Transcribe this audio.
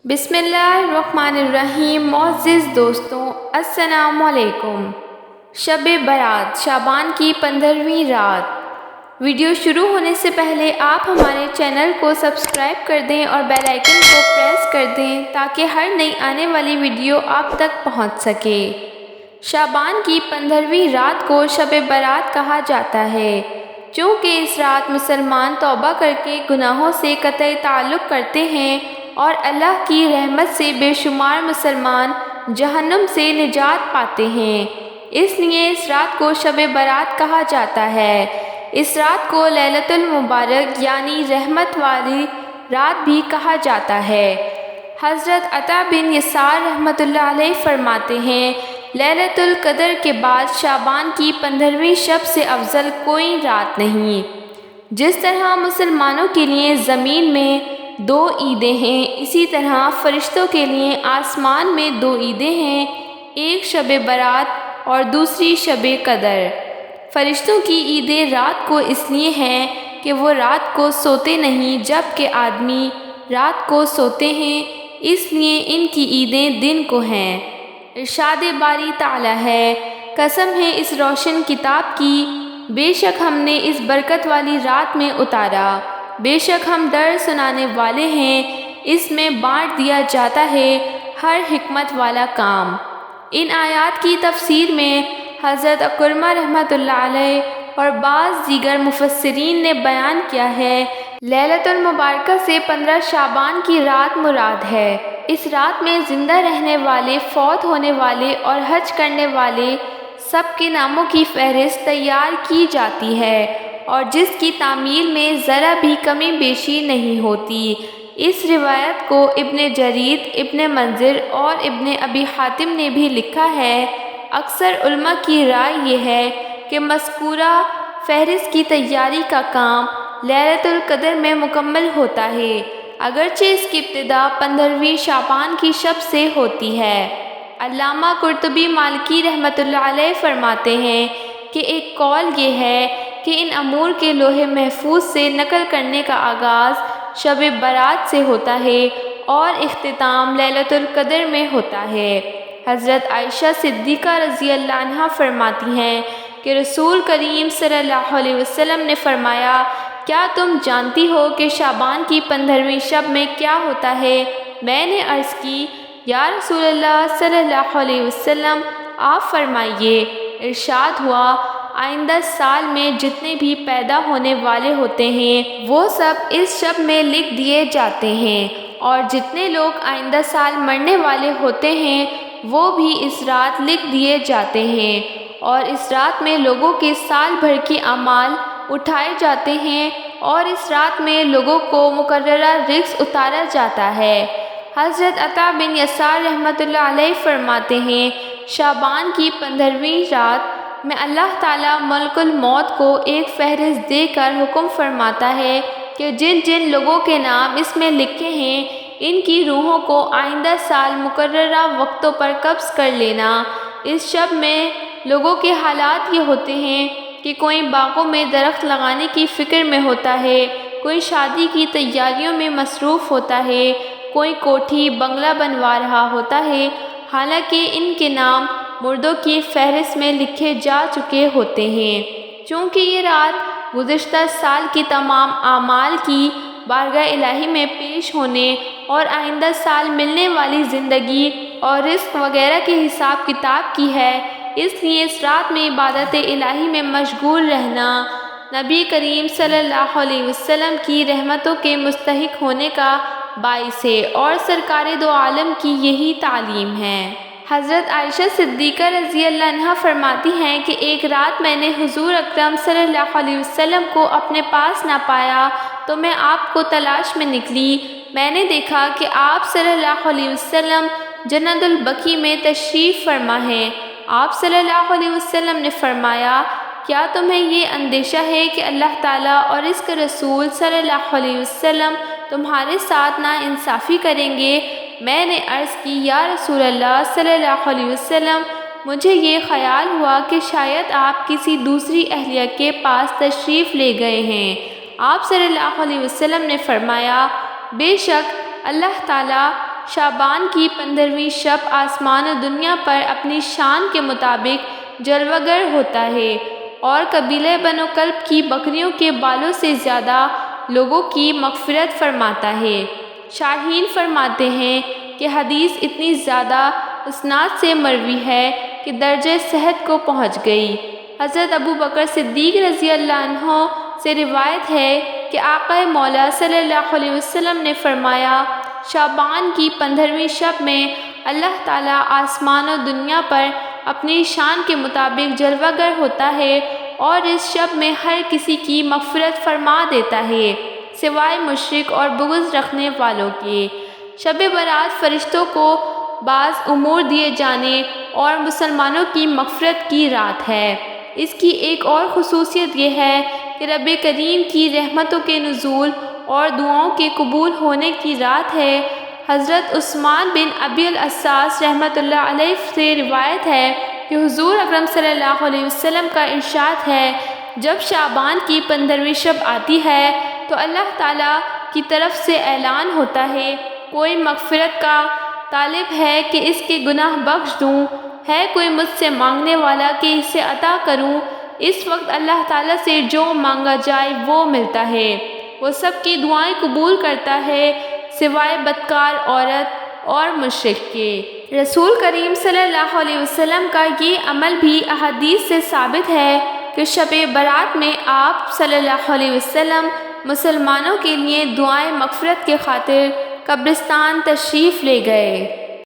بسم اللہ الرحمن الرحیم۔ معزز دوستوں، السلام علیکم۔ شب برات، شعبان کی 15ویں رات۔ ویڈیو شروع ہونے سے پہلے آپ ہمارے چینل کو سبسکرائب کر دیں اور بیل آئیکن کو پریس کر دیں تاکہ ہر نئی آنے والی ویڈیو آپ تک پہنچ سکے۔ شعبان کی 15ویں رات کو شب برات کہا جاتا ہے چونکہ اس رات مسلمان توبہ کر کے گناہوں سے قطع تعلق کرتے ہیں اور اللہ کی رحمت سے بے شمار مسلمان جہنم سے نجات پاتے ہیں، اس لیے اس رات کو شب برات کہا جاتا ہے۔ اس رات کو لیلۃ المبارک یعنی رحمت والی رات بھی کہا جاتا ہے۔ حضرت عطا بن یسار رحمۃ اللہ علیہ فرماتے ہیں، لیلۃ القدر کے بعد شعبان کی 15ویں شب سے افضل کوئی رات نہیں۔ جس طرح مسلمانوں کے لیے زمین میں 2 عیدیں ہیں، اسی طرح فرشتوں کے لیے آسمان میں 2 عیدیں ہیں، ایک شب برات اور دوسری شب قدر۔ فرشتوں کی عیدیں رات کو اس لیے ہیں کہ وہ رات کو سوتے نہیں جبکہ آدمی رات کو سوتے ہیں، اس لیے ان کی عیدیں دن کو ہیں۔ ارشاد باری تعالیٰ ہے، قسم ہے اس روشن کتاب کی، بے شک ہم نے اس برکت والی رات میں اتارا، بے شک ہم در سنانے والے ہیں، اس میں بانٹ دیا جاتا ہے ہر حکمت والا کام۔ ان آیات کی تفسیر میں حضرت عکرمہ رحمۃ اللہ علیہ اور بعض دیگر مفسرین نے بیان کیا ہے، لیلۃ المبارکہ سے 15 شعبان کی رات مراد ہے۔ اس رات میں زندہ رہنے والے، فوت ہونے والے اور حج کرنے والے سب کے ناموں کی فہرست تیار کی جاتی ہے اور جس کی تعمیل میں ذرا بھی کمی بیشی نہیں ہوتی۔ اس روایت کو ابن جریر، ابن منذر اور ابن ابی حاتم نے بھی لکھا ہے۔ اکثر علماء کی رائے یہ ہے کہ مذکورہ فہرست کی تیاری کا کام لیلۃ القدر میں مکمل ہوتا ہے، اگرچہ اس کی ابتدا 15ویں شعبان کی شب سے ہوتی ہے۔ علامہ قرطبی مالکی رحمۃ اللہ علیہ فرماتے ہیں کہ ایک قول یہ ہے کہ ان امور کے لوح محفوظ سے نقل کرنے کا آغاز شب برات سے ہوتا ہے اور اختتام لیلۃ القدر میں ہوتا ہے۔ حضرت عائشہ صدیقہ رضی اللہ عنہا فرماتی ہیں کہ رسول کریم صلی اللہ علیہ وسلم نے فرمایا، کیا تم جانتی ہو کہ شعبان کی 15ویں شب میں کیا ہوتا ہے؟ میں نے عرض کی، یا رسول اللہ صلی اللہ علیہ وسلم، آپ فرمائیے۔ ارشاد ہوا، آئندہ سال میں جتنے بھی پیدا ہونے والے ہوتے ہیں وہ سب اس شب میں لکھ دیے جاتے ہیں، اور جتنے لوگ آئندہ سال مرنے والے ہوتے ہیں وہ بھی اس رات لکھ دیے جاتے ہیں، اور اس رات میں لوگوں کے سال بھر کے اعمال اٹھائے جاتے ہیں اور اس رات میں لوگوں کو مقررہ رزق اتارا جاتا ہے۔ حضرت عطا بن یسار رحمۃ اللہ علیہ فرماتے ہیں، شعبان کی 15ویں رات میں اللہ تعالیٰ ملک الموت کو ایک فہرست دے کر حکم فرماتا ہے کہ جن جن لوگوں کے نام اس میں لکھے ہیں ان کی روحوں کو آئندہ سال مقررہ وقتوں پر قبض کر لینا۔ اس شب میں لوگوں کے حالات یہ ہوتے ہیں کہ کوئی باغوں میں درخت لگانے کی فکر میں ہوتا ہے، کوئی شادی کی تیاریوں میں مصروف ہوتا ہے، کوئی کوٹھی بنگلہ بنوا رہا ہوتا ہے، حالانکہ ان کے نام مردوں کی فہرست میں لکھے جا چکے ہوتے ہیں۔ چونکہ یہ رات گزشتہ سال کی تمام اعمال کی بارگاہ الہی میں پیش ہونے اور آئندہ سال ملنے والی زندگی اور رزق وغیرہ کے حساب کتاب کی ہے، اس لیے اس رات میں عبادت الہی میں مشغول رہنا نبی کریم صلی اللہ علیہ وسلم کی رحمتوں کے مستحق ہونے کا باعث ہے اور سرکار دو عالم کی یہی تعلیم ہے۔ حضرت عائشہ صدیقہ رضی اللہ عنہا فرماتی ہیں کہ ایک رات میں نے حضور اکرم صلی اللہ علیہ وسلم کو اپنے پاس نہ پایا تو میں آپ کو تلاش میں نکلی۔ میں نے دیکھا کہ آپ صلی اللہ علیہ وسلم جنت البقیع میں تشریف فرما ہیں۔ آپ صلی اللہ علیہ وسلم نے فرمایا، کیا تمہیں یہ اندیشہ ہے کہ اللہ تعالیٰ اور اس کے رسول صلی اللہ علیہ وسلم تمہارے ساتھ ناانصافی کریں گے؟ میں نے عرض کی، یا رسول اللہ صلی اللہ علیہ وسلم، مجھے یہ خیال ہوا کہ شاید آپ کسی دوسری اہلیہ کے پاس تشریف لے گئے ہیں۔ آپ صلی اللہ علیہ وسلم نے فرمایا، بے شک اللہ تعالیٰ شعبان کی 15ویں شب آسمان و دنیا پر اپنی شان کے مطابق جلوہ گر ہوتا ہے اور قبیلہ بنو کلب کی بکریوں کے بالوں سے زیادہ لوگوں کی مغفرت فرماتا ہے۔ شارحین فرماتے ہیں کہ حدیث اتنی زیادہ اسناد سے مروی ہے کہ درجہ صحت کو پہنچ گئی۔ حضرت ابو بکر صدیق رضی اللہ عنہ سے روایت ہے کہ آقا مولا صلی اللہ علیہ وسلم نے فرمایا، شعبان کی 15ویں شب میں اللہ تعالیٰ آسمان و دنیا پر اپنی شان کے مطابق جلوہ گر ہوتا ہے اور اس شب میں ہر کسی کی مغفرت فرما دیتا ہے سوائے مشرک اور بغض رکھنے والوں کے۔ شب برات فرشتوں کو بعض امور دیے جانے اور مسلمانوں کی مغفرت کی رات ہے۔ اس کی ایک اور خصوصیت یہ ہے کہ رب کریم کی رحمتوں کے نزول اور دعاؤں کے قبول ہونے کی رات ہے۔ حضرت عثمان بن ابی العصاص رحمۃ اللہ علیہ سے روایت ہے کہ حضور اکرم صلی اللہ علیہ وسلم کا ارشاد ہے، جب شعبان کی 15ویں شب آتی ہے تو اللہ تعالیٰ کی طرف سے اعلان ہوتا ہے، کوئی مغفرت کا طالب ہے کہ اس کے گناہ بخش دوں، ہے کوئی مجھ سے مانگنے والا کہ اسے عطا کروں۔ اس وقت اللہ تعالیٰ سے جو مانگا جائے وہ ملتا ہے، وہ سب کی دعائیں قبول کرتا ہے سوائے بدکار عورت اور مشرک کے۔ رسول کریم صلی اللہ علیہ وسلم کا یہ عمل بھی احادیث سے ثابت ہے کہ شب برات میں آپ صلی اللہ علیہ وسلم مسلمانوں کے لیے دعائیں مغفرت کے خاطر قبرستان تشریف لے گئے۔